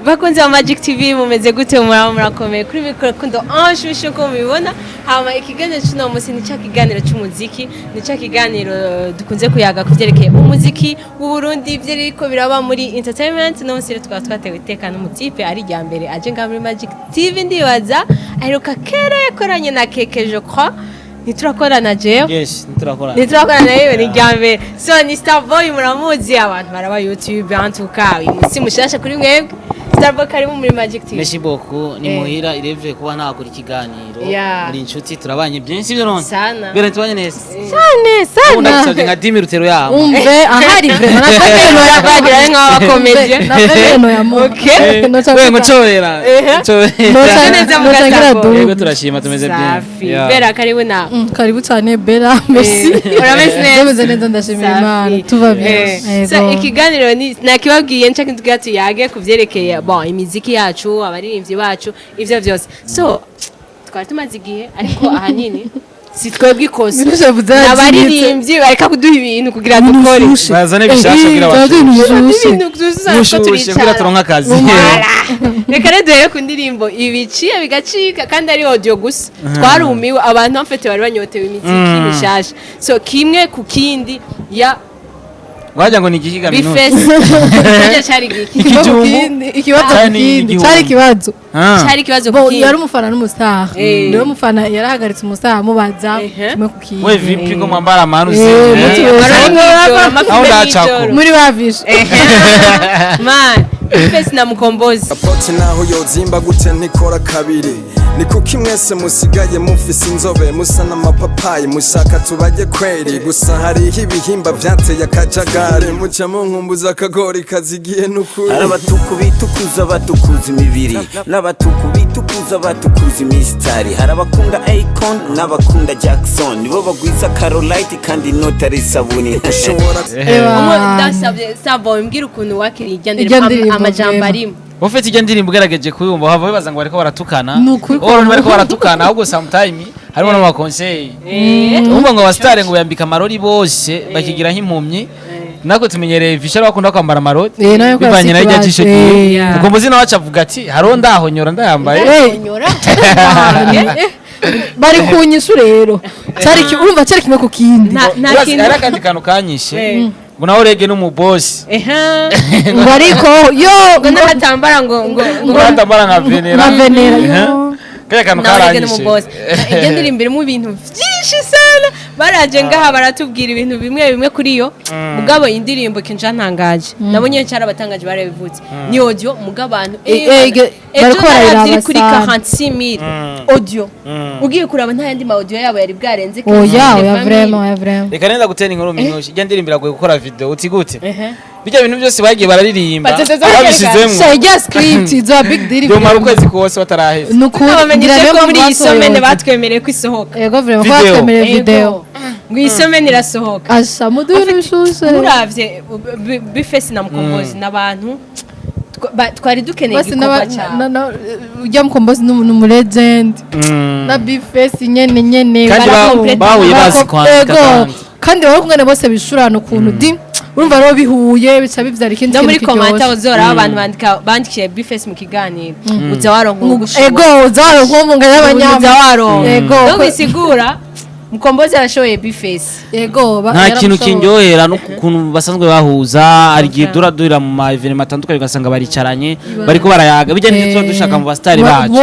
bakunze wa Magic TV mumeze gute murakomeye kuri mikoro kundo anshushe ko mubibona hama ikiganiro cy'uno munsi ni kiganiro cy'umuziki ni kiganiro dukunze kuyaga kuvyerekeye umuziki w'u Burundi vyeriko biraba muri entertainment no munsi tukaba twatewe iteka n'umutipe ari rya mbere aje nga muri Magic TV ndibaza aheruka kera yakoranye na Keke je crois niturakorana jewe yes niturakorana yewe ni rya mbere so ni Starboy muramuzi abantu baraba YouTube antuka si mushasha kuri mwebwe Starboy karimu muri Magic TV. Merci beaucoup ni muhira irevye kuba ntakora ikiganiro muri inshuti turabanye byinshi byo none sana bere tubanye neza sana ndasabye nka 10 rutero yaho umve ahari vraiment nakageno yabagira nk'abakomeje nakageno ya mu okay we ngocorera yego turashima tumeze byinshi bera karibu na karibu cyane Bella merci urameze neza ndashimira Imana tuva bien so ikiganiro ni nakibabwiye nca kintu yage kuvyerekeye bon imiziki yacu abaririmbyi bacu ivyo byose so twari tumaze igihe ariko ahanini si twebwe ikosa abaririmbyi bareka kuduha ibintu kugira dukore bazane bishasha kugira bashushe kugira turonka akazi reka rero ku ndirimbo ibiciye bigacika kandi ari audio gusa twarumiwe abantu bafite bari banyotewe imiziki bishasha so kimwe ku kindi ya waje ngo ni igihiga minusi cyari ikibazo cyari ikibazo kuki yari umufana n'umusaha niwe mufana yarahagaritse umusaha mubaza kimwe kuki we vipi ko mwambara manuzi muri bavishe man Bifesi na Mukombozi apoti naho yozimba gute nikora kabiri ni kuki mwese musigaye mufise inzobe musa n'amapapayi mushaka tubaje kweri gusa hariho ibihimba vyateye akajagari muca munkumbuza akagori kazigiye n'ukuri harabatuku bitukuza batukuza imibiri n'abatuku bitukuza batukuza imistari harabakunda Akon n'abakunda Jackson nibo bagwiza Carolite kandi notari sabuni ushobora ndasabye Starboy mbwira ukuntu wakiriye igendera amajambo arimo ufite ijya ndirimbo ugerageje kuyumva bava bibaza ngo bariko baratukana oro bariko baratukana ahubwo sometime harimo n'ama conseil umva ngo abastare ngo yambika amarori bose bakigira nk'impumyi nako tumenyereye Fisher bakunda kwambara amarori bivanye na ijisho giye Mukombozi nawe acavuga ati haro ndahonyora ndayambaye bari kunyishu rero cyari urumva cyari kimwe ku kindi ari akandi kantu kanyishe ngo nawe urege n'umubosi ngo ariko yo ngo n'abatambara ngo batambara nka venera kaya kantu karanyishe igendera imbere mu bintu byinshi sana baraje ngaha baratubwira ibintu bimwe kuri yo mugabo indirimbo kinja ntangaje nabonye cyara abatangaje barabivutse ni audio mugabo abantu bariko barayiraba kuri 46000 audio ugiye kuraba nta yandi ma audio yabo yari bwarenze ya vraiment reka nenda gutera inkuru minyoshi ijya ndirimbo iragoye gukora video uti gute bijya bintu byose bagiye bararirimba babishizemo shege script izo big deal yo maru kwezi kose bataraheze nukubamenyesha ko muri isomene batwemereye ko isohoka yego vraiment batwemereye video ngo isomene irasohoka asha muduru bishushe muravye Bifesi na Mukombozi nabantu twari dukeneye igikorwa cyane ujya Mukombozi n'umu legend na Bifesi nyene bahuye bazi kwandika kandi bari kumwe bose bishurana ukuntu di urumva rero bihuye bica bivyara ikindi kintu muri komanta uzora abantu bandikiye Bifesi mu kiganiro uza waronka ugushura uza waronka ngo y'abanyama uza waronka donc isigura Mukombozi arashoye Bifesi nta kintu kinjohera no kuntu basanzwe bahuza arigiye duradurira mu ma evenement atandukanye ugasanga baricaranye bariko barayaga bijya n'icyo dushaka mu bastari bacu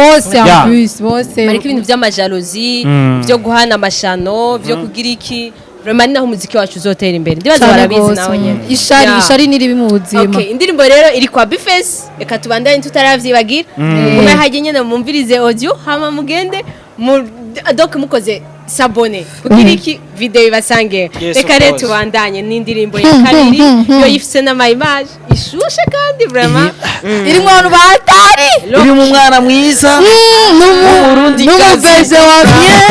bose bariko ibintu by'amajalousie byo guhana amashano byo kugira iki vraiment naho umuziki wacu uzotera imbere ndibaza barabizi nawe nyene ishari niri mu buzima okay indirimbo rero iri kwa Bifesi reka tubandanye tutaravyibagira umwe haje nyene mumvirize audio hama mugende donc mukoze sabone kugira iki video ibasange reka rero tubandanye n'indirimbo ya kabiri yo yifise na my image ishushe kandi vraiment iri mu bantu batari iri mu mwana mwiza n'umurundi kazi wa bien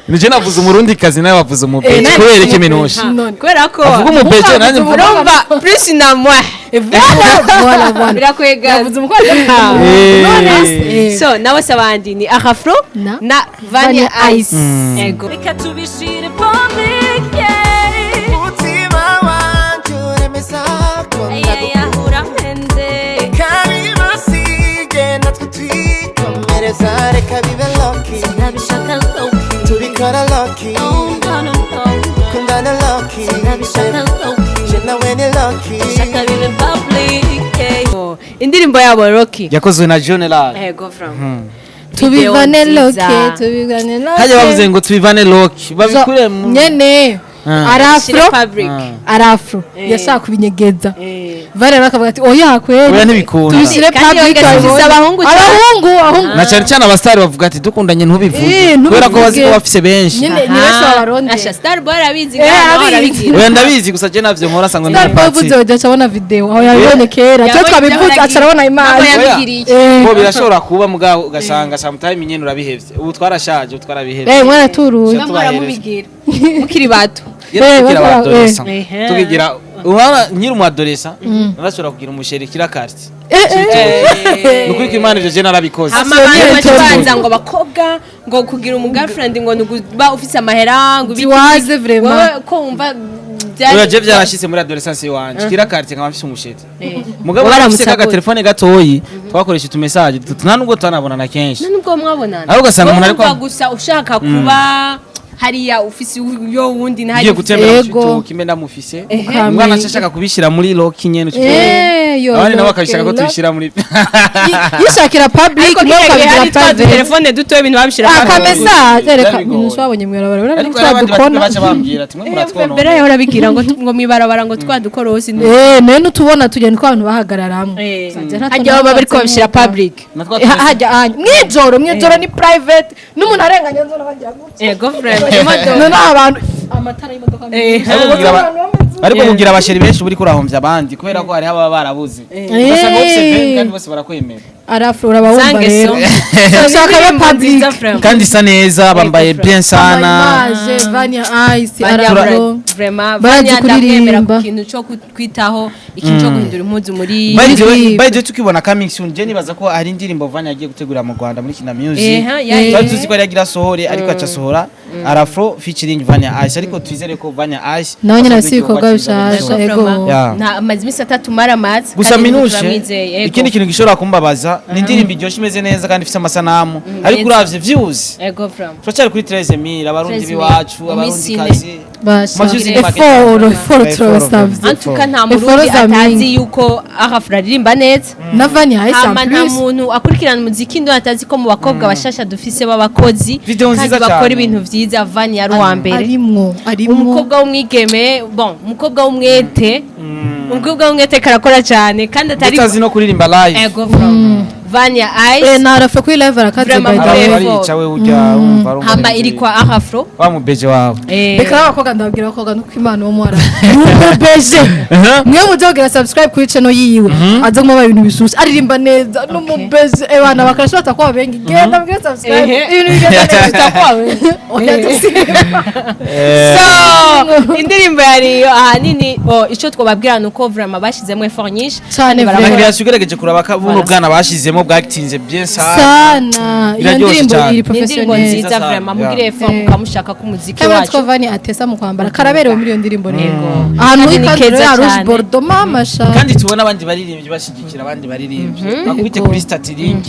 nije navuze umurundi kazi nawe wavuze umubeje kubera iki minushi kubera ko avuga umubeje nanjye urumva plus na moi voilà birakwega navuze umukozi so nawe sabandi ni Afro na Vania Ice ego reka tubishire public yeah mutima wanjye remeza ko ndagukura mpenze Shaka bibe lucky Sinabishaka low-key tubikora lucky kundana lucky Sinabishaka low-key je nawe ni lucky Shaka bibe public yeah. indirimbo yabo Rocky yakozwe na General yego from tubivane Video loke nziza. tubivane loke hajya bavuze ngo tubivane loki babikure mu nyene arafro fabric arafro yashaka kubinyegeza Vale bakavuga ati oya kweli Oya ntibikunda. tubishyire Kandi public yongera abahungu cyane. abahungu na cyane cyane abastari bavuga ati dukundanye ntubivuge ntubivuge. kubera ko bazi ko bafise benshi nyene ni benshi babaronde asha star boy arabizi Eh, ngaho arabizi. arabigira oya ndabizi gusa je navyo nkora sangwa Star Boy ndi vuze ujya abona video aho yabibone kera cyo Yabonye twabivuze byaragiye. acarabona imana Nabo yabigiriye. ko birashobora kuba mugabo ugasanga sometime nyene urabihevye ubu twarashaje ubu twarabihevye eh mwana turuye Sha- bamara mubigira mukiri bato tukigira bakora- abadolesa eh. tukigira ubana nkiri umu adolesa narashobora kugira umusheri kira karti nukuri ko imana ivyo je narabikoze amabanga Sio babanza ngo bakobwa ngo kugira umugirlfriend ngo nuguba ufise amahera ngo Tiwaze vraiment. wowe ko wumva oya je vyarashitse muri adolescence iwanje kira karti nkaba mfise umusheri mugabo Wabaramutse narafise gute? kagatelefone gatoyi twakoresha utumesaje nta nubwo tutanabonana kenshi nubwo mwabonana Ahubwo ugasanga umuntu ariko- wumva gusa ushaka kuba hariya ufise yo wundi ngiye ntari gutembera Yego. mu kimwe ndamufise Ukamenya. umwana ashaka kubishira muri loki nyene yo abandi nabo loke, bakabishaka ko lo- tubishira muri yishakira public ariko niyo kiriya gihe kabigira hari twa private dutelefone dutoya ibintu babishira akamesa reka Byari bigoye. nishwabonye mwirabara urabona ariko twa abandi baca dukona bambwira ati mwe muratwonona mbere yaho arabigira ngo mwibarabara ngo twadukorosi nayo nutubona tugenda uko abantu bahagararamwe hajya baba bariko babishira public natwa hajya mwijoro ni private n'umuntu arenganya nzona bagira gutya yego friend noneho abantu amatara y'imodoka ariko kugira abasheri benshi buri kurahomvya abandi kubera ko hariho ababa barabuze ugasanga bose benshi kandi bose barakwemera arafro urabawumva Zange rero so. ushaka yo public kandi isa neza bambaye bien sana image vania ice Banya arafro vraiment Barazi Vanya ndamwemera kuririmba. ku kintu cyo kwitaho ikintu cyo guhindura impuzu muri by the way tukibona coming soon je nibaza ko hari indirimbo Vanya agiye gutegura mu Rwanda muri Kina Music Eha, ya- twari tuzi ko yari agira sohore ariko aca sohora Arafro featuring Vanya Ice ariko twizere ko Vanya Ice nawe nyine akoze afite ibikorwa igikorwa cyiza bishasha birashoboka. ego Yeah. nta amazi imisi atatu maramazi gusa minushe ikindi kintu gishobora kumbabaza ni indirimbo iryoshye imeze neza kandi ifite amasanamu ariko uravye views ego from turacyari kuri 13000 abarundi 13 biwacu abarundi imisine. kazi basha Majuzi eforo turabasavye antuka nta Eforo murundi za atazi mingi. yuko Arafra aririmba neza na vania ice hama nta plus muntu akurikirana umuziki ndo atazi ko mu bakobwa bashasha dufise b'abakozi Video kandi nziza bakora cyane. ibintu vyiza Vanya ari uwa mbere arimwo umukobwa w'umwigeme bon umukobwa w'umwete umukobwa w'umwete karakora cyane kandi atari utazi no kuririmba live ego from Vanya Ice na arafa kuri live arakaze Vraiment by the bravo. way arica we urya wumva ari hamba iri kwa Arafro wa mubeje wawe reka abakobwa ndababwira abakobwa nuko imana wo mwara nukubeje mwe muzogira subscribe kuri channel yiwe aza kumaba ibintu bishushe aririmba neza n'umubeje ebana bakarasha batakuba bengi genda mbwira subscribe ibintu bigenda neza bitakuba oya so indirimbo yariyo ahanini icyo twababwira nuko vraiment bashizemo effort nyinshi Cyane Kandi vraiment. Ngira sugerageje kuraba ka buno bwana bashizemo bwakitinze bien sana sana iyo Iraryoshye ndirimbo cyane. iri ni indirimbo professionnel nziza Nziza vraiment sana, mugire yeah. effort mukamushaka ko umuziki kamwe wacu two vani atesa mu kwambara karaberewe muri iyo ndirimbo rero Yego. ahantu Kandi ni hikandiro keza ya rouge cyane. bordeaux mama sha kandi tubona abandi baririmbyi bashigikira abandi baririmbyi akubite kuri stati link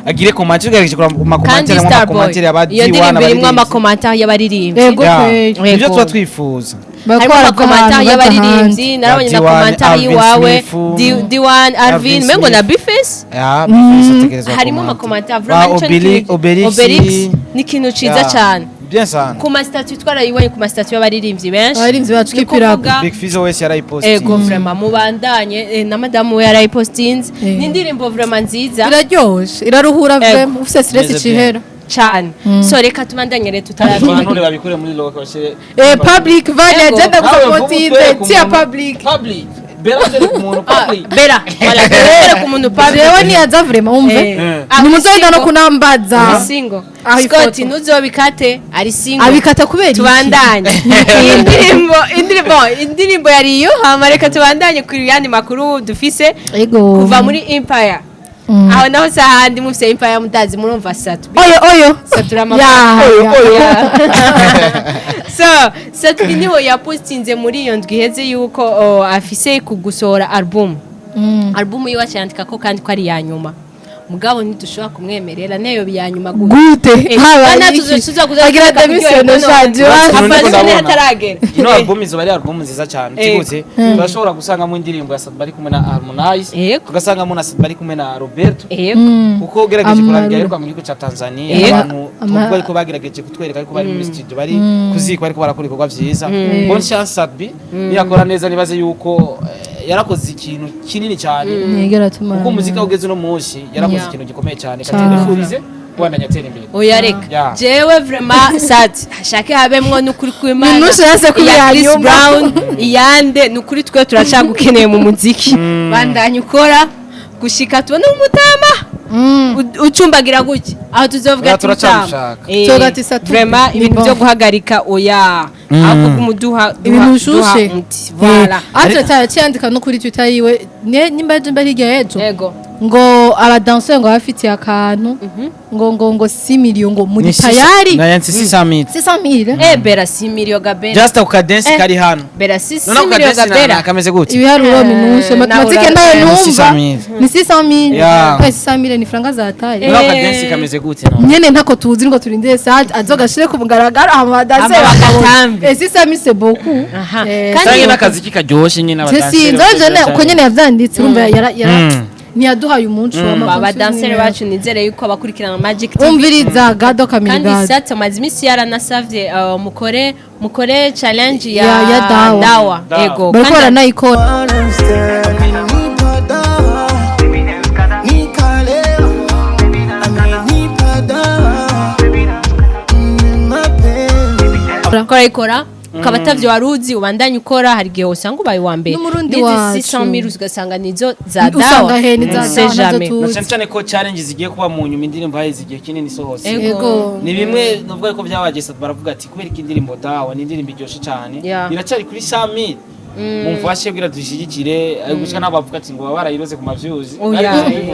agire comment tugerageje kuraba kandi amakomantere mu Star Boy makomantere y'abadi iyo ndirimbo wana irimo baririmbyi amakomantere y'abaririmbyi Yego. nibyo Yego. tuba twifuza harimo amakomantere y'abaririmbyi narabonye na Diwan, komantere Alvin y'iwawe Smith, Diwan Alvin Alvin mengo na Smith. Bifes ya bifise ategerezwa harimo comment. amakomantere Ba Obelix ni ikintu ciza Yeah. cyane bien sana ku masitati twarayibonye ku masitati y'abaririmbyi benshi abarinzi bacu Ni keep it up kuvuga- Big Fizzo wese yarayipostinze ego vraiment mubandanye na madamu we yarayipostinze Eh. ni indirimbo vraiment nziza iraryoshe iraruhura Yego. vrema ufite stress Meze icihera cyane so reka tubandanye rero abantu tutarabigira babikure muri local bashire public vani Yego. agenda Nawe gusapotinze vuga utwereke tia umuntu. public public berazere ku muntu public bera wala bera ku muntu public jewe niyaza vrema umve nimuzogenda no kunambaza single Aho Scott ifoto. ntuzobikate ari single abikata kubera iki? tubandanye indirimbo yariyo hama reka tubandanye ku yandi makuru dufise Ego. kuva muri Empire aho naho sahandi mufise Empire mutazi murumva satu oyo saturama Ya, ya. so satu niho yapostinze muri iyo ndwi iheze yuko afise kugusohora album album yiwe acandika ko kandi ko ari ya nyuma mugabo ntidushobora kumwemerera neyo byanyuma gute bana tuzosuza agira demission shaje afazane ataragera ino album izo bari album nziza cyane kigute turashobora gusangamo indirimbo ya Sadbari kumwe na Harmonize tugasangamo na Sadbari kumwe na Roberto kuko ugerageje kurangira ariko mu gihugu cya Tanzania abantu tuvuga ariko bagerageje kutwereka ariko bari muri studio bari kuziko ariko barakora ibikorwa vyiza bon chance Sadbi yakora neza nibaze yuko yarakoze ikintu kinini cyane kuko muzika ugeze no munsi yarakoze ikintu gikomeye cyane kandi ndifurize kubandanya atera imbere oya reka jewe vraiment sad hashake habemwo n'ukuri kw'Imana minushe yase kuri Chris Brown iyande n'ukuri twe turacagukeneye mu muziki bandanya ukora gushika tubone umutama ucumbagira guki aho tuzovuga turacamushaka vraiment ibintu byo guhagarika oya ahubwo kumuduha ibinushushe voilà atra cyandika no kuri Twitter yiwe nimbaje mbariga ejo yego ngo abadanseur ngo bafitiye akantu ngo 6 million ngo muri tayari na yansi 600,000 bera 6 million gabera just ukadance kari hano bera 6 million gabera kameze gute ibiharuro minushe matematike ndayo numva ni 600,000 Yeah. 600,000 ni franga za tayi no ukadance kameze gute no nyene ntako tuzi ngo turindire sage azogashire ku mugaragaro abadanseur bakatambe 600,000 c'est beaucoup kandi n'akazi kikaryoshye nyine abadanseur nzoje uko nyene yavyanditse urumva yara niyaduhaye umunsi abadanseri bacu nizere yuko abakurikirana Magic TV umviriza gado kamirigazi kandi sate amazi imisi yaranasavye mukore challenge ya dawa ego bariko baranayikora ikora ukaba atavyo waruzi ubandanye ukora hari gihe usanga ubaye wa mbere n'umurundi wacu 600,000 ugasanga nizo za dawa usanga he ni za dawa cyane ko challenge zigiye kuba mu nyuma indirimbo haye zigiye kinini sohose ego ni bimwe novuga ko byabagesa baravuga ati kubera ko indirimbo dawa ni indirimbo iryoshe cyane iracari kuri 100,000 mumfashe kugira dushigikire gushika nabavuga ati ngo barayiroze ku mavyuzi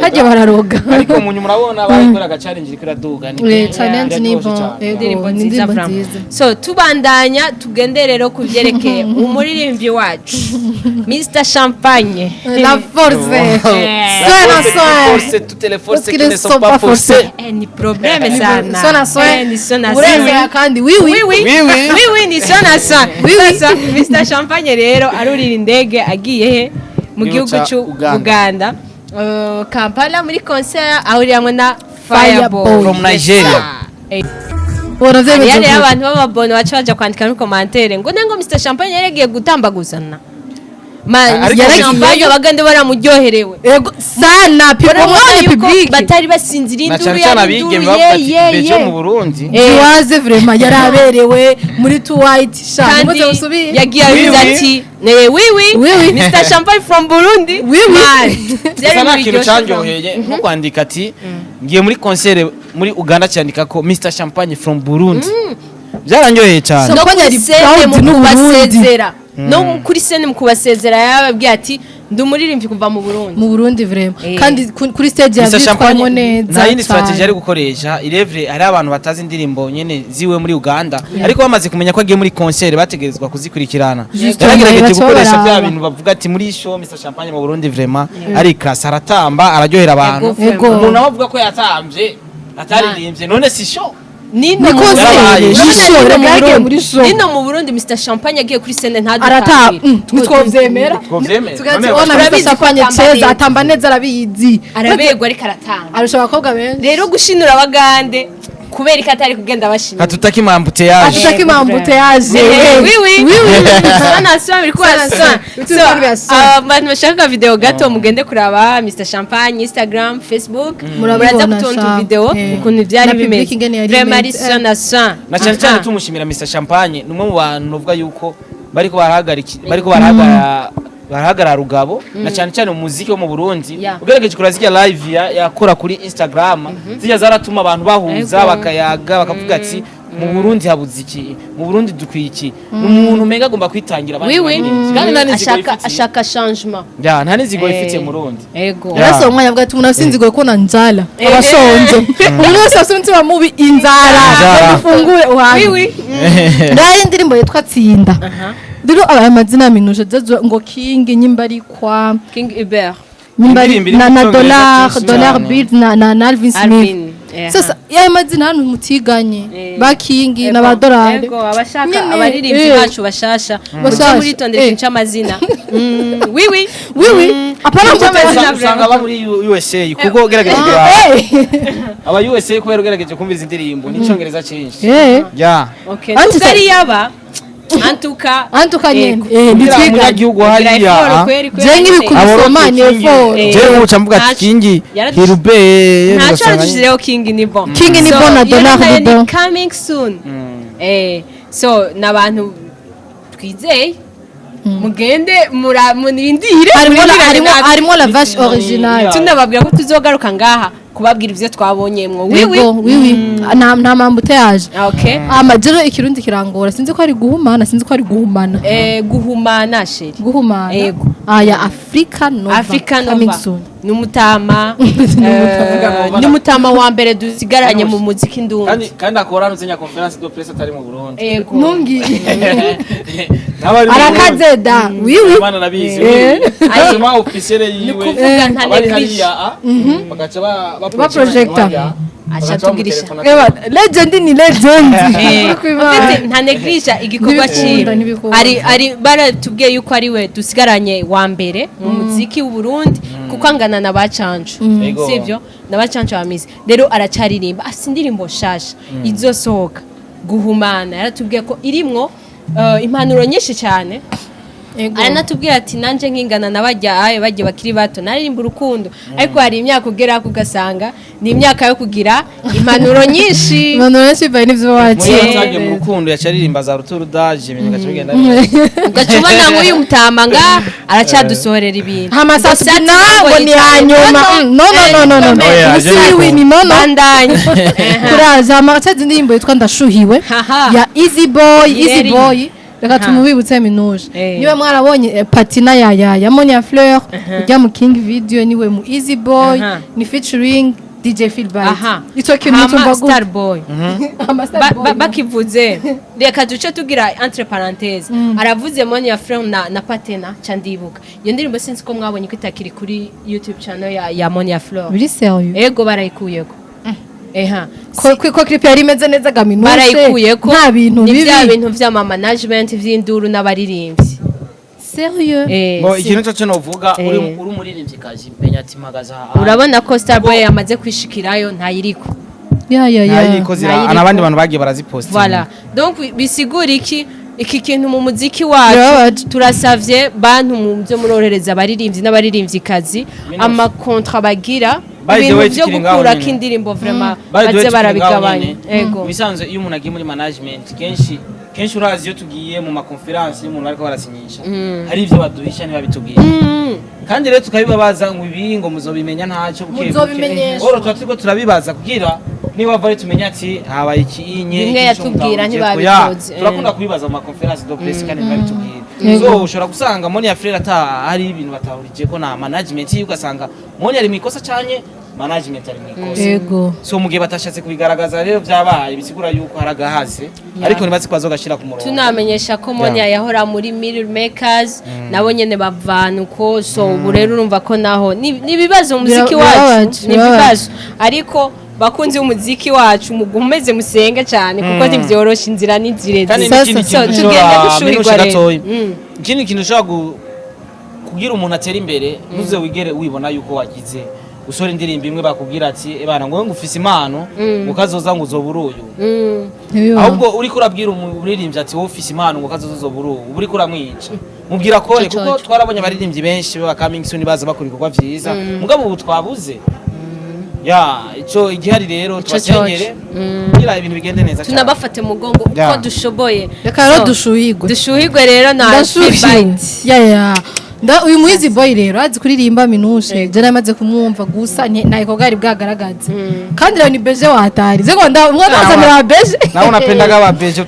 hajye bararoga ariko mu nyuma urabona barikora ga challenge ikora duga ni challenge ni indirimbo nziza so tubandanya tugende rero kuvyerekeye umuririmbyi wacu Mr Champagne la force force toutes les forces qui ne sont pas forcées ni problème sana ni sona ureza kandi oui ni sona Mr Champagne rero arurira indege agiye he mu gihugu cy'u Uganda Kampala muri concert ahuriramwe na Fireboy from Nigeria yari abantu b'ababono baca baja kwandika muri commentaire ngo nengo Mr Champagne yaragiye gutambaguzana yaragiye bagande baramuryoherewe sana pipomone public batari basinzira induru beje mu Burundi waze vraiment yaraberewe muri two white sha muze usubire yagiye abiza ati oui Mr Champagne from Burundi sana kintu cyanjoheye nko kwandika ati ngiye muri concert muri Uganda cyandika ko Mr Champagne from Burundi byaranjoheye cyane no kubasezera no kuri scene mu kubasezera yababwiye ati ndumuririmbyi kuva mu Burundi vraiment kandi kuri stage yavyitwamo neza nta yindi strategy ari gukoresha irevre ari abantu batazi indirimbo nyene ziwe muri Uganda ariko bamaze kumenya ko agiye muri concert bategerezwa kuzikurikirana yaragerageje gukoresha bya bintu bavuga ati muri show Mr Champagne mu Burundi vraiment ari class aratamba araryohera abantu umuntu avuga ko yatambye ataririmbye none si show nino mu Burundi Mr Champagne agiye kuri scene ntadutambira twumvemera tugatsona Mr Champagne ceza atamba neza arabizi arabegwa ariko aratanga arusha abakobwa benshi rero gushinura abagande kubera ikatari kugenda bashimira hatutaki mambuteyaje sana biri kwa sana abantu bashaka video gato mugende kuraba Mr Champagne Instagram Facebook muraza kutonda video ukuntu byari bimeze vraiment sana na cyane cyane tumushimira Mr Champagne numwe mu bantu novuga yuko bariko barahagarara rugabo na cyane cyane umuziki wo mu Burundi ugerageje kuraziya live yakora kuri Instagram zijya zaratuma abantu bahuza bakayaga bakavuga ati mu Burundi habuziki mu Burundi dukwiki umuntu menga agomba kwitangira abantu kandi ashaka changement nta nizigo ifite mu Burundi rasa umwanya avuga ati umuntu sinzigo ko na njala abashonje umuntu wese asunze mubi inzara ufungure uhaye ndaye indirimbo yitwa Tsinda Duro amazina minuje ngo King nyimba ari kwa King Hubert Indirimbo iri na mu Cyongereza dollar cyinshi dollar cyane. beat na Alvin Smith Alvin, sasa yayo mazina hano mutiganye ba King Ego, na ba dollar ego abashaka Nyene, abaririmbyi eh. bacu bashasha Bashasha, muze muritondera eh. ikintu c'amazina oui oui wiwi apana Cy'amazina usanga aba muri USA kuko ugerageje aba USA kubera ugerageje kumviriza indirimbo n'icyongereza cyinshi ya okay Anti- nubwo ari yaba antuka nyene Ego. kugira bitwiga umunyagihugu hariya je nk'ibikubisoma ni effort je guca mvuga ati kingi hirube ntaco arushijeho king ni bon King ni bon na dollar ni ni bon. coming soon so n'abantu twizeye mugende murindire harimo la vache originale tunababwira ko tuzogaruka ngaha kubabwira ivyo twabonyemwo wiwi nta mpamvu yaje okay amajero ikirundi kirangora sinzi ko ari guhumana sinzi ko ari guhumana guhumana sheri guhumana Ego. aya Africa Nova Africa coming Nova soon. n'umutama n'umutama wa mbere dusigaranye mu muziki ndundi kandi akora nuzenya conference de presse atari mu Burundi ego nungi n'abari mu arakaze da wiwi Imana nabizi ayuma officiel yiwe kuvuga nta abari neglige hariya bagaca ba projector acha tugirisha legend ni legend Ufite nta neglige igikorwa Ntibikunda, ciwe ntibikunda. ari baratubwiye yuko ari we dusigaranye wa mbere mu muziki w'u Burundi kuko angana na bacancu Ego. sivyo na bacancu bamize rero aracaririmba afite indirimbo shasha izosohoka guhumana yaratubwiye ko irimwo impanuro nyinshi cyane aranatubwira ati nanje nkingana nabajya bagiye bakiri bato naririmba urukundo ariko hari imyaka ugera kugasanga ni imyaka yo kugira impanuro nyinshi impanuro nyinshi bivaye n'ivyo muri waciye yatangiye mu rukundo yacaririmba za ruturu daje ibintu gace bigenda ugacubona nk'uyu mutama nga aracyadusohorera ibintu hamasasi ntabwo ni hanyuma no ubusiwi ni nono bandanye kuraza amacazi indirimbo yitwa ndashuhiwe Haha. ya Easy Boy Yeri. reka tumubibutse minuje Eh. niba mwarabonye patina ya Monia Fleur ujya mu King video niwe mu Easy Boy Aha. ni featuring DJ Philbert aha icyo kintu Hama cyumva Star Boy Ama Star Boy. bakivuze reka duce tugira entre parenthèse aravuze Monia Fleur na Patena candibuka iyo ndirimbo sinzi ko mwabonye ko itakiri kuri YouTube channel ya Monia Fleur biri serieux ego barayikuyeko eha ko clip yari imeze neza gaminuje barayikuyeko nta bintu ni bibi bya bintu vy'ama management vy'induru n'abaririmbyi serieux ngo ikintu cyo novuga uri umuririmbyi kazi menya ati magaza urabona ko Star Boy yamaze kwishikirayo ntayiriko ya yayiko Ntayiriko. anabandi bantu bagiye baraziposta voilà donc bisigura iki kintu mu muziki wacu Birababaje. turasavye bantu mu byo murorereza abaririmbyi n'abaririmvyikazi amakontra bagira By the ibintu way, byo tukiri ngaho gukura nyene. k'indirimbo vraiment By the way, baze tukiri ngaho barabigabanya nyene. ego bisanzwe iyo umuntu agiye muri management kenshi urazi iyo tugiye mu makonferansi y'umuntu ariko barasinyisha hari ivyo baduhisha ntibabitubwiye kandi rero tukabibabaza ngo ibi ngo muzobimenya ntacyo Muzobimenyesha. oro tuba turiko turabibaza kugira niba vaye tumenya ati habaye ikinye Bimwe yatubwira ntibabikoze. turakunda kubibaza mu makonferansi do presse kandi ntibabitubwiye Yego. so ushobora gusanga Monia Frere hari ibintu batahurije ko na management ugasanga Monia ari mu ikosa cyane management ari mu ikosa ego so mu gihe batashatse kubigaragaza rero byabaye bisigura yuko haragahaze ariko nibazi ko bazogashira ku murongo tunamenyesha ko Monia yahora muri Mirror Makers nabo nyene bavanuko so ubu rero urumva ko naho ni ibibazo mu muziki wacu ni ibibazo ariko bakunzi umuziki wacu mugumeze musenge cyane kuko ntivyorosha inzira n'izirezi kandi Sasa, n'ikindi so, kintu tugende gushuhirwa rero. ikindi kintu ushobora kugira umuntu atera imbere ntuze wigere wibona yuko wagize usora indirimbo imwe bakubwira ati ebana ngo ufise impano ukazoza ngo uzobura uyu ahubwo uriko urabwira umuririmbyi ati wowe ufise impano ngo ukazoza uzobura uyu uba uriko uramwica mubwira kore kuko twarabonye abaririmbyi benshi baba coming soon baza bakora ibikorwa vyiza mugabo ubu twabuze ya ico igihari rero twasenyere kugira ibintu bigende neza cyane tunabafate mugongo uko Yeah. dushoboye reka rero So, dushuhigwe dushuhigwe rero na ndashuhiwe feedback. ya uyu muhizi boy rero azi kuririmba minushe je namaze kumwumva gusa ntaiko bwari bwagaragaza kandi rero ni beje watari ze ngo mwazanira beje nawe unapendaga ababeje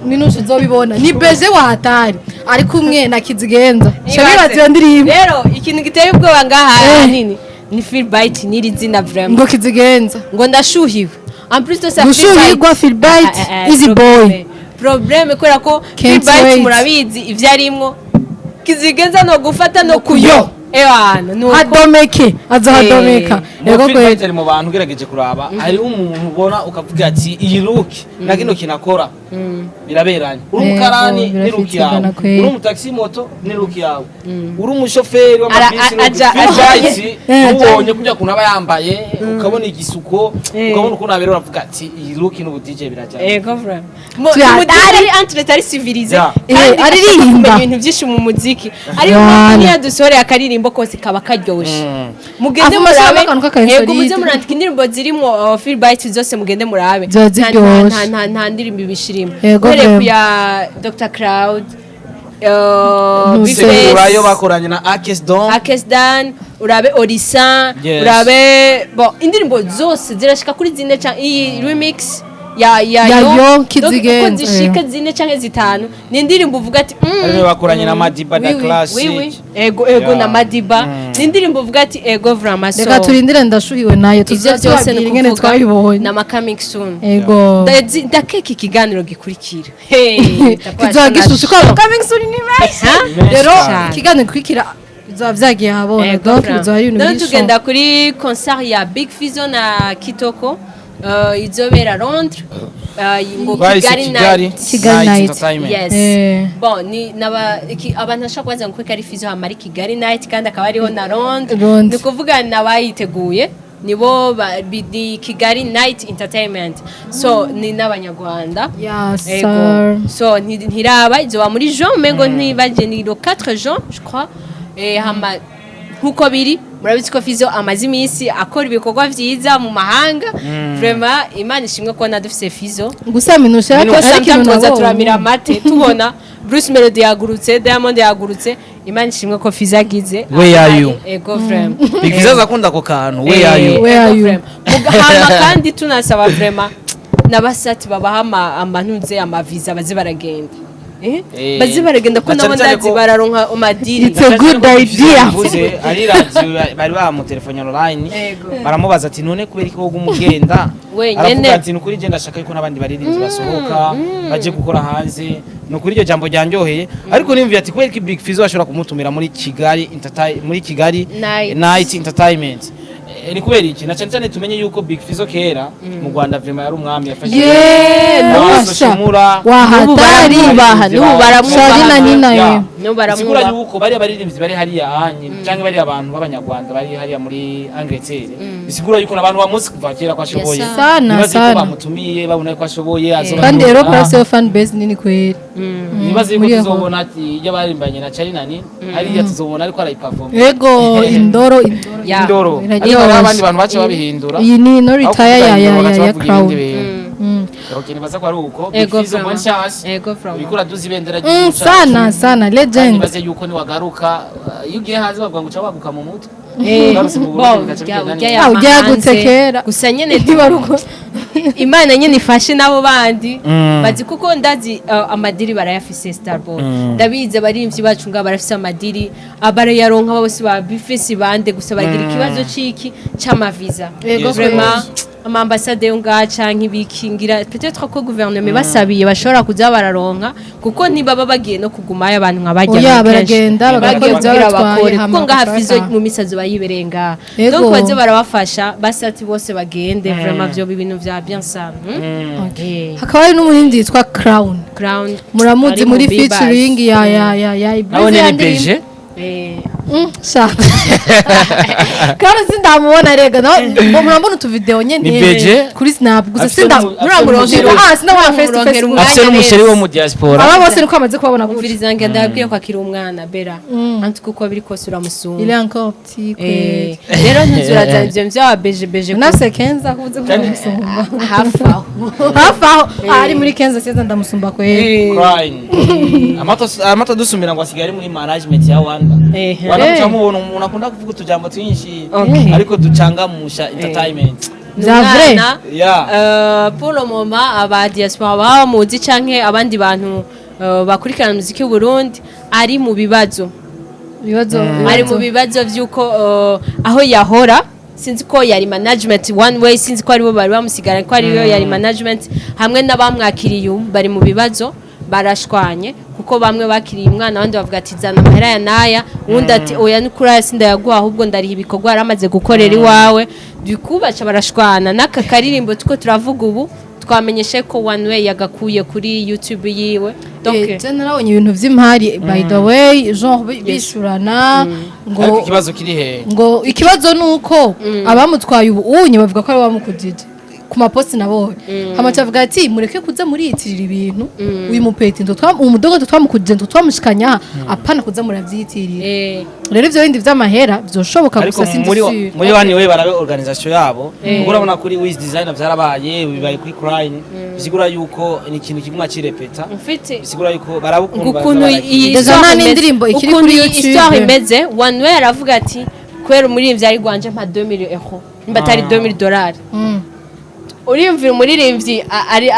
minushe uzobibona ni beje watari ari kumwe na kizigenza shabibaze iyo ndirimbo rero ikintu giteye ubwoba ngaha nini ni feedback niri zina vraiment ngo kizigenza ngo ndashuhiwe en plus de ça gushuhigwa Philbert Easy Boy problème kubera ko Can't feedback wait. murabizi ivyo arimwo kizigenza no gufata no kuyo ewana nuko hadomeke azahadomeka yego Phil kwe Byte ari mu bantu ugerageje kuraba hariho umuntu ubona ukavuga ati iyi look na kino kinakora biraberanye uri umukarani ni look yawe uri umutaxi moto ni look yawe uri umushoferi w'amabisi ubonye kujya kuntu aba yambaye ukabona igisuko ukabona ukuntu abera uravuga ati iyi look n'ubu DJ birajyana ego vraiment ari entre tari civilisé aririmba ibintu byinshi mu muziki ariko niya dusore akaririmbo kose kaba karyoshe mugende murabe yego muze murandika indirimbo zirimo Phil Byte zose mugende murabe nta ndirimbo ibishirimo kwereka ya Dr Cloud urayo bakoranye na Akesdan urabe Orisa urabe indirimbo zose zirashika kuri zine iyi remix yo kizigenza zishika zine canke zitanu ni indirimbo uvuga ati ariyo bakoranye na Madiba da Classic ego na Madiba ni indirimbo uvuga ati ego vraiment so reka turindire ndashuhiwe nayo tuzabyose ingene twabibonye na coming soon ego ndakeka ikiganiro gikurikira tuzagisusu ko coming soon ni meza rero ikiganiro gikurikira bizaba vyagiye habona donc bizaba ari ibintu byinshi tugenda kuri concert ya Big Fizzo na Kitoko izobera Londres ngo Kigali Night yes bon ni abantu bashaka kubaza ngo ko ari Fizzo hamari Kigali Night kandi akaba ariho na Londres ni kuvuga nabayiteguye nibo bidi Kigali Night Entertainment so ni n'abanyarwanda so ntiraba izoba muri Jean mengo ntibaje ni le 4 juin je crois hama nkuko biri murabizi ko Fizzo amaze iminsi akora ibikorwa vyiza mu mahanga vraiment imana ishimwe ko nadufise Fizzo gusa minusha ariko tuza turamira mate tubona Bruce Melody yagurutse Diamond yagurutse imana ishimwe ko Fizzo agize we are you ego vraiment Big Fizzo zakunda ko kantu we are you mugahama kandi tunasaba vraiment nabasati babaha amantuze amaviza baze baragenda bazi baragenda ko nabo ndazi bararonka umadiri it's a good idea ari radio bari bamutelefone online baramubaza ati none kubera ko umugenda aravuga ati nukuri je ndashaka yuko nabandi baririnzi basohoka baje gukora hanze nukuri iryo jambo ryanjoheye ariko nimviye ati kubera ko Big Fizzo ashobora kumutumira muri Kigali Night Entertainment ni kubera iki na cyane tumenye yuko Big Fizzo kera mu Rwanda vraiment yari umwami yafashe wahatari baramwubaha no baramwubaha yuko bari abaririmbyi bari hariya hanyi cyangwa bari abantu b'abanyarwanda bari hariya muri Angleterre bisigura yuko nabantu bamuzi kuva kera ko ashoboye sana bamutumiye babona ko ashoboye kandi rero kwa self fan base nini kweri nibaze yuko tuzobona ati y'abarimbanye na Charina ni hariya tuzobona ariko arayiperform ego indoro abandi bantu bace babihindura iyi ni no retire ya crowd okay nibaza ko ari uko Bifizzo bon chance bikura duzi bendera sana legend nibaze yuko ni wagaruka yugiye hanze bavuga ngo cabaguka mu mutwe ujyagutekera gusa nyene dibaruko imana nyene ifashe nabo bandi bazi kuko ndazi amadiri barayafise Starboy ndabize barimvyi bacu nga barafise amadiri abarayaronka bose ba bifisi bande gusa bagira ikibazo ciki c'amaviza vraiment amambasade yo ngaca nk'ibikingira peut-être ko gouvernement basabiye bashobora kuza bararonka kuko ntibaba bagiye no kugumayo abantu nkabajya baragenda bagakora by'abatwaye kuko ngaha Fizzo mu misazo bayiberenga donc baze barabafasha basati bose bagende vraiment byo ibintu vya bien ça hakaba hari n'umuhindi yitwa Crown muramuzi muri featuring ya Ibrise Beje kandi sindamubona rega no murambona utu video nyene kuri Snap gusa sindamuronkera sinabona face to face afite n'umusheri wo mu diaspora aba bose niko amaze kubabona kumviriza nge ndabwiye ko akiri umwana bera anti kuko biri kose uramusumba il est encore petit rero ntuzuraza ivyo vya beje nase Kenza kuvuze ko ndamusumba hafa ari muri Kenza seza ndamusumba ko amato dusumira ngo asigare muri management ya Wanda wanakutamubona umuntu akunda kuvuga utujambo twinshi ariko ducangamusha entertainment vrai pour le moment aba diaspora baba muzi canke abandi bantu bakurikirana muziki w'u Burundi ari mu bibazo ari mu bibazo vyuko aho yahora sinzi ko yari management one way sinzi ko ari bo bari bamusigara ko ari yo yari management hamwe n'abamwakiriye bari mu bibazo barashwanye kuko bamwe bakiriye umwana abandi bavuga ati zana amahera ya naya uwundi ati oya nikuri aya sindayaguha ahubwo ndariha ibikorwa yaramaze gukorera iwawe bikubaca barashwana n'aka karirimbo tuko turavuga ubu twamenyeshe ko One Way yagakuye kuri YouTube yiwe donc narabonye ibintu vy'imari by the way genre bishurana ngo ariko ikibazo kiri he ngo ikibazo nuko abamutwaye ubu unye bavuga ko ari bamukujije ku maposti nabonye hama cavuga ati mureke kuza muriyitirira ibintu uyu mupeti ndo umudogo twamukujije ndo twamushikanya apana kuza muravyitirira rero ivyo bindi vy'amahera vyoshoboka gusa sindi muri One Way barabe organisation yabo urabona kuri Wiz Design vyarabaye bibaye kuri Crime bisigura yuko ni ikintu kimwe akirepeta bisigura yuko barabukuntu iyi indirimbo ikiri kuri YouTube histoire imeze One Way aravuga ati kwera muri vyari gwanje mpa 2000 euro imbatari $2000 uriyumvira umuririmbyi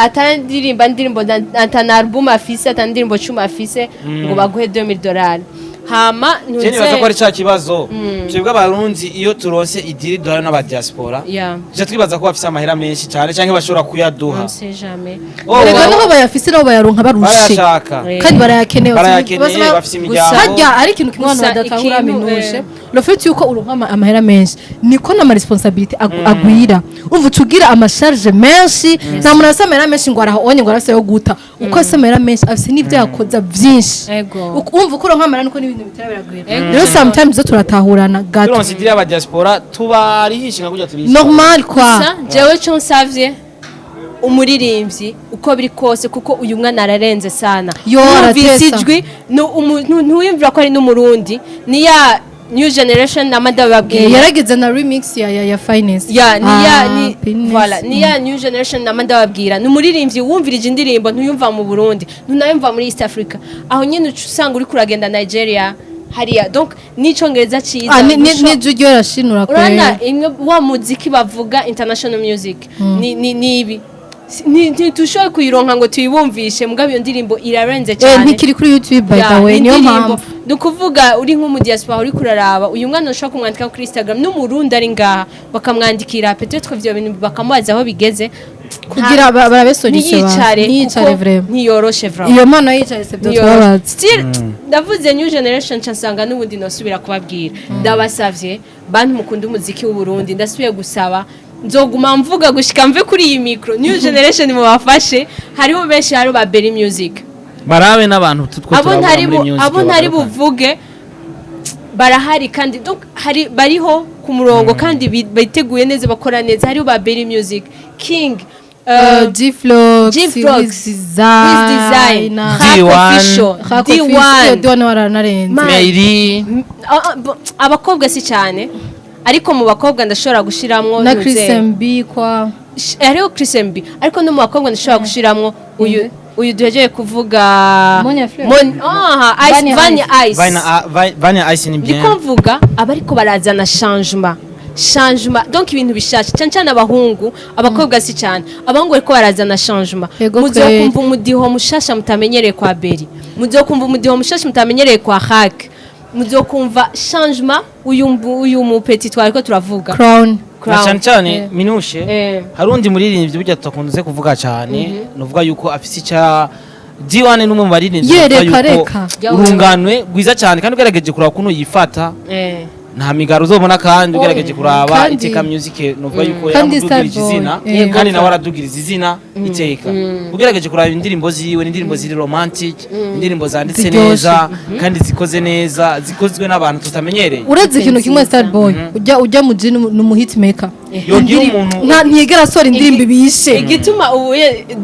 atandirimba ndirimbo atana album afise atandirimbo 10 afise ngo baguhe $2000 hama ntuze nibaza ko ari cya kibazo twebwe abarundi iyo turonse idiri dollar n'aba diaspora je twibaza ko bafise amahera menshi cyane canke bashobora kuyaduha rega no bayafise no bayaronka barushe kandi barayakenewe bafise imiryango hajya ari ikintu kimwe abantu badatahura minushe le fait yuko uronka amahera menshi niko na responsabilité agwira umva tugira amasharge menshi nta muntu asamera menshi ngo arahonye ngo arase yo guta uko asamera menshi afise n'ivyo yakoza vyinshi umva uko uronka amahera nuko n'ibintu bitarabiragwira rero sometimes zo turatahurana gato turonse idiri aba diaspora tubarihisha nka kujya tubisha normal quoi jewe cyo nsavye umuririmbyi uko biri kose kuko uyu mwana ararenze sana yumvisijwe ntuyumvira ko ari n'umurundi ni ya new generation namada babwiye yarageze na remix ya finance ni ya new generation namada babwira numuririmbyi wumvirije indirimbo ntuyumva mu Burundi ntunayumva muri East Africa aho nyine usanga uri kuragenda Nigeria hariya donc n'icongereza ciza n'ijyo rashinura kwe urana imwe wa muziki bavuga international music ni ibi ntitushoboye kuyironka ngo tuyibumvishe mugabo iyo ndirimbo irarenze cyane ntikiri kuri YouTube by the way niyo mpamvu nukuvuga uri nko mu diaspora uri kuraraba uyu mwana ushaka kumwandika kuri Instagram n'umurundi ari ngaha bakamwandikira peut-être ivyo bintu bakamubaza aho bigeze kugira barabesonisha nicare vraiment ntiyoroshe vraiment iyo mana yicare se byo still ndavuze new generation chansanga n'ubundi nosubira kubabwira ndabasavye bantu mukunda umuziki w'u Burundi ndasubiye gusaba nzoguma mvuga gushika mve kuri iyi micro new generation mu bafashe hariho benshi haro ba Berry Music barabe n'abantu tutwo abo ntari buvuge barahari kandi donc hari bariho ku murongo kandi biteguye neza bakora neza hariho ba Berry Music King G-Flox Design D1 Mary abakobwa si cyane ariko mu bakobwa ndashobora gushiramwo na Chrisemb kwa hariho Chrisemb ariko no mu bakobwa ndashobora gushiramwo uyu duhejeje kuvuga Vanya Ice ni bien ndiko mvuga abariko barazana changement donc ibintu bishaje cyane abahungu abakobwa si cyane abahungu bariko barazana changement muzokumva umudiho mushasha mutamenyereye kwa Berry muzokumva umudiho mushasha mutamenyereye kwa Hack muzokumva changement uyu mupeti twariko turavuga Crown cyane minushe harundi muririmbyi burya tutakunze kuvuga cyane novuga yuko afise cya D1 n'umwe mu baririmbyi yuko urunganwe gwiza cyane kandi ugerageje kuraba kuno yifata nta migaro uzobona kandi ugerageje kuraba iteka music novuga yuko yaramudugirije izina kandi nawe aradugiriza izina iteka ugerageje kuraba indirimbo ziwe n'indirimbo ziri romantic indirimbo zanditse neza kandi zikoze neza zikozwe n'abantu tutamenyereye uretse ikintu kimwe Starboy ujya mu jini no hitmaker yogira umuntu ntiyegera sora indirimbo bishe igituma ubu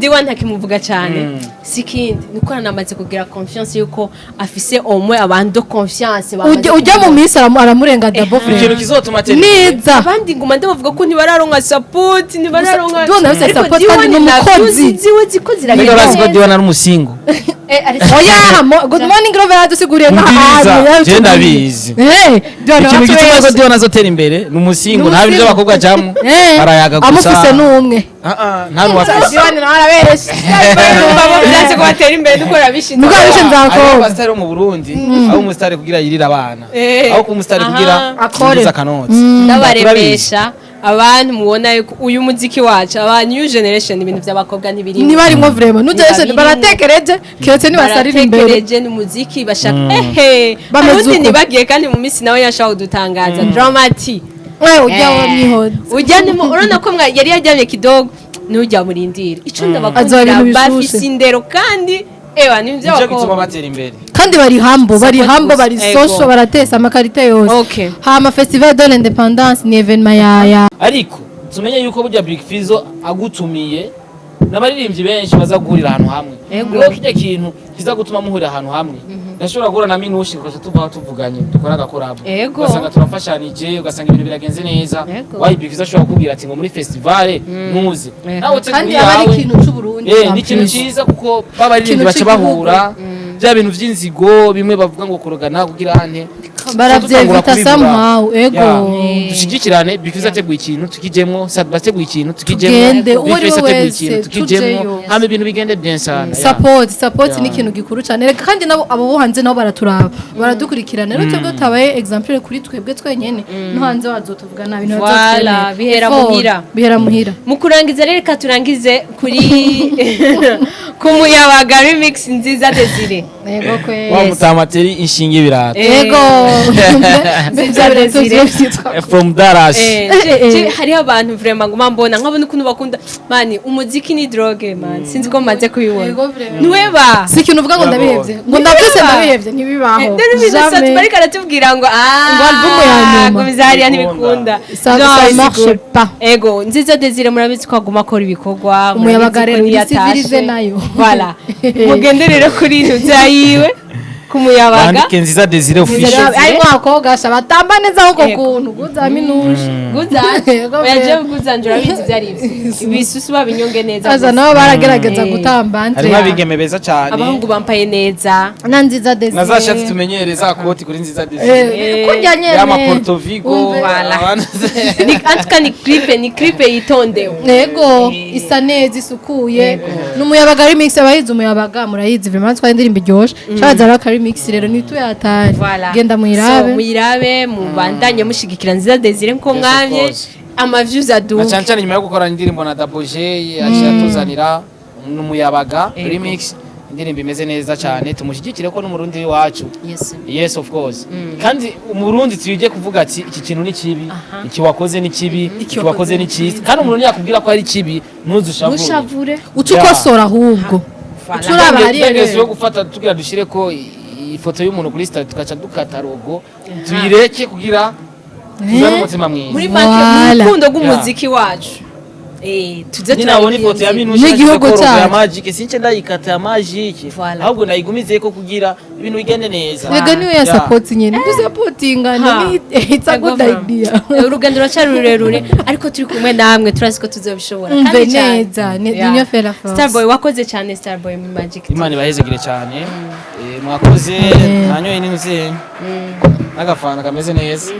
D1 ntakimuvuga cyane sikindi nuko namaze kugira confiance yuko afise omwe abantu confiance ujya mu minsi aramurenga dabo frère ikintu kizotuma neza abandi nguma ndavuga ko ntibararonka support ntibararonka support kandi n'umukozi ziwe zikozira ngira baziko D1 ari umusingo oya good morning Grover dusiguriye nka je ndabizi ikintu gituma ko D1 azotera imbere n'umusingo nta byo abakobwa jamwe barayaga gusa amufise n'umwe nta nuwafise D1 narabereshe babo byaje ko batera imbere dukora bishinze nzako abastari mu Burundi aho umusitari kugira yirira abana aho ku musitari kugira akore akanotsi ndabaremesha abantu mubona yuko uyu muziki wacu aba new generation ibintu by'abakobwa ntibirimo niba arimo vraiment n'ugeretse baratekereje kiretse nibasarira imbere baratekereje n'umuziki bashaka Bameze abundi uko. ntibagiye kandi mu minsi nawe yashaka kudutangaza Dramati wewe ujya wamwihoza ujyanimo urabona ko yari yajyanye kidogo n'ujya murindira icyo Azoba ndabakundira ibintu bishushe. bafise indero kandi ewa ni nicyo gituma by'abakobwa batera imbere kandi bari hambo bari Ego. social baratesa amakarita yose Okay. hama festival de l'independance ni evenement ya ariko tumenye yuko burya Big Fizzo agutumiye n'abaririmbyi benshi baza guhurira ahantu hamwe Ego. rero kijya kintu kiza gutuma muhurira ahantu hamwe ndashobora guhura na Minushi tukaca tuvaho tuvuganye dukora agakorabo Ego. ugasanga turafashanije ugasanga ibintu biragenze neza Ego. wayi Big Fizzo ashobora kukubwira ati ngo muri festival muze nawe kandi uteguye aba ari yawe ikintu c'uburundi ni ikintu cyiza kuko babaririmbyi baca Ikintu bahura bya bintu by'inzigo bimwe bavuga ngo kurogana kugira ante baravyevita somehow ego dushigikirane bifuza ateguye ikintu tukijemwo Sadba ateguye ikintu tukijemwo Tugende, uwo ari we Bifese ateguye wese, ikintu tukijemwo tujeyo. hama ibintu bigende bien sana support ni ikintu gikuru cyane Reka kandi nabo abo bo hanze nabo baraturaba baradukurikirana rero twebwe tabaye example kuri twebwe twenyene no hanze wazotuvuga nabi no Voilà, bihera muhira. bihera muhira mu kurangiza rero reka turangize kuri ku muyabaga remix nziza Desire yego kwe wa mutamateri inshinge ibirato yego Nziza Desire. from Daras hariho abantu vraiment nguma mbona nkabona ukuntu bakunda mani umuziki ni droge man sinzi ko maze kubibona Yego, vraiment. niweba si ikintu uvuga ngo ndabihevye ngo ndabyose ndabihevye ntibibaho Jamais. bariko aratubwira ngo Ngo album ya nyuma. ngo bizahariya ntibikunda Ça No, marche siguro. pas. ego nziza Desire murabizi ko aguma akora ibikorwa Umuyabaga murabizi ko rero niyo isivirize atashe. nayo. Voilà. mugende rero kuri ntuza yiwe ku muyabaga bandike nziza Desire official ari mwakobwa sha batamba neza huko Yego. kuntu guza minuje guzanje Yego, oyaje vraiment. guzanje urabizi byari ibisusu babinyonge neza aza gusa. nabo baragerageza Eh. gutamba nze harimo abigeme beza cyane abahungu bambaye neza na nziza Desire na za shati tumenyere za koti kuri nziza Desire kurya nyene ya ma Porto Vigo Umve. Voilà. ni antuka ni clipe yitondewe yego isa neza isukuye n'umuyabaga remix abayizi umuyabaga murayizi vraiment twari indirimbo iryoshe shaza raka remix rero nituyatari Voilà. genda So, muyirabe muyirabe mubandanye mushigikira nziza Desire nko Yes, mwamye of course. amaviews na aduka cyane cyane nyuma yo gukora indirimbo na Double J aciye atuzanira n'umuyabaga Yego. remix indirimbo imeze neza cyane tumushyigikire ko n'umurundi wacu yes yes of course kandi umurundi tuyige kuvuga ati iki kintu ni kibi iki wakoze ni kibi iki wakoze ni cyiza kandi umurundi yakubwira ko ari kibi ntuzushavure mushavure uca ukosora ahubwo Voilà. uca uraba hariya Ndengezi yo rero gufata tugira dushire ko ifoto y'umuntu kuri stade tukaca dukata logo tuyireke kugira tuzane umutima mwiza muri make Voilà. mu rukundo rw'umuziki wacu tuze Nyina abona ifoto ya Minushi N'igihugu ya cyacu. Magic since ndayikata ya Magic Voilà. ahubwo ndayigumize ko kugira ibintu bigende neza rega niyo ya support nyene dusapotingana ni it's a good idea urugendo ruracyari rurerure ariko turi kumwe namwe turazi ko tuzobishobora umve kandi cyane. neza Yeah. niyo fera force Starboy wakoze cyane Starboy mu Magic Imana ibahezegire cyane mwakoze nanyoye n'inze n'agafana kameze neza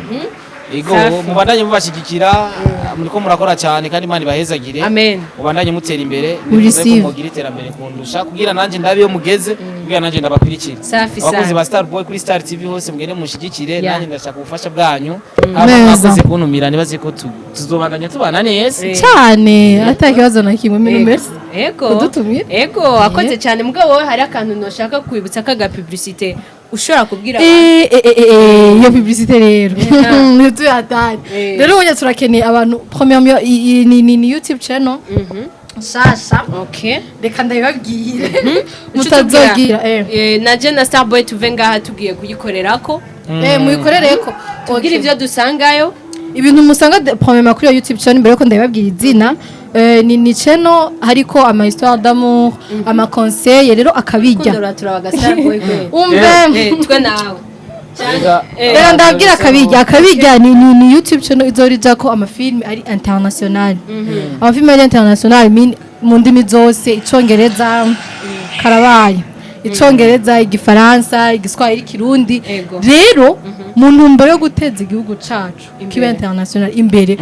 Ego Safi. mubandanye mubashigikira muriko murakora cyane kandi Imana ibahezagire Amen. mubandanye mutera imbere Receive. mugira iterambere kundusha kugira nanje ndabe yo mugeze kugira nanje ndabakurikira Safi abakozi sana. ba Starboy kuri Star TV hose mugende mushigikire Yeah. nanjye ndashaka ubufasha bwanyu Neza. mwakoze kuntumira nibaze ko tuzobandanya tubana neza cyane ata kibazo na kimwe mini merci Ego. Kudutumira. Ego akoze cyane mugabo wowe hari akantu noshaka kwibutsa kaga publicité ushobora kubwira iyo publicité rero ntituyatari Eh. rero ubunya turakeneye abantu premièrement ni YouTube channel shasha okay reka ndabibabwire mutazogira mutazogira na je na Starboy tuve ngaha tugiye kuyikorerako muyikorereko kugira ivyo dusangayo ibintu musanga premièrement kuri iyo YouTube channel mbere yuko ndabibabwira izina ni channel hariko ama histoire d'amour ama conseil rero akabijya kundora turabaga Starboy kwe umve twe nawe rero ndabwira akabijya ni YouTube channel izorija ko amafilme ari international amafilme ari international mu ndimi zose icongereza karabaye icongereza igifaransa igiswahili kirundi Ego. rero mu ntumbero yo guteza igihugu cacu kiba international imbere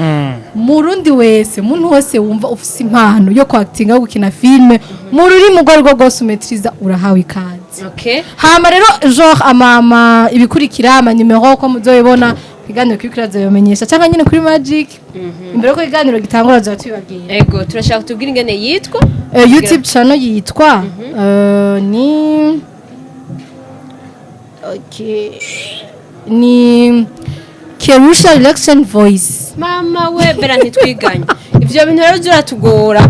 murundi wese muntu wese wumva ufise impano yo kwactinga yo gukina filme mu rurimi urwo arirwo rwose umetriza urahawe ikaze okay hama rero genre ama ibikurikira ama numero ko muzoyibona ikiganiro kuri kirazo yomenyesha cyangwa nyine kuri Magic imbere ko ikiganiro gitangura zo tubibabwira ego turashaka tubwira ingene yitwa YouTube channel yitwa ni okay ni Kerusha Election Voice. mama we bera ntitwiganye ivyo bintu rero uratugora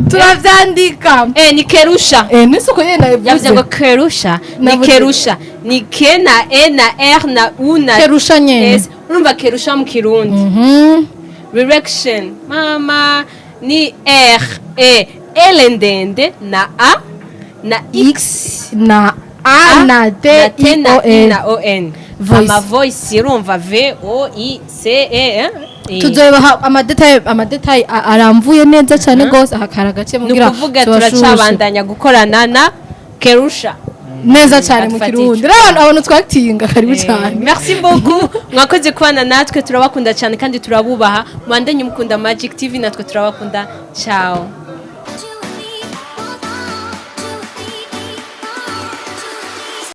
turavyandika ni Kerusha n'isuko yenda yavuze ngo Kerusha ni Kerusha ni K na E na R na U na Kerusha nyene S urumva Kerusha mu kirundi Direction mama ni R E L ndende na A na X na A na T na O N ama voice urumva V O I C E tuzobaha amadetail aramvuye neza cyane gose hakara gace mugira nukuvuga turacabandanya gukorana na Kerusha neza cyane mu kirundi rero abantu twatinga karibu cyane merci beaucoup mwakoze kubana natwe turabakunda cyane kandi turabubaha mwandanye mukunda Magic TV natwe turabakunda ciao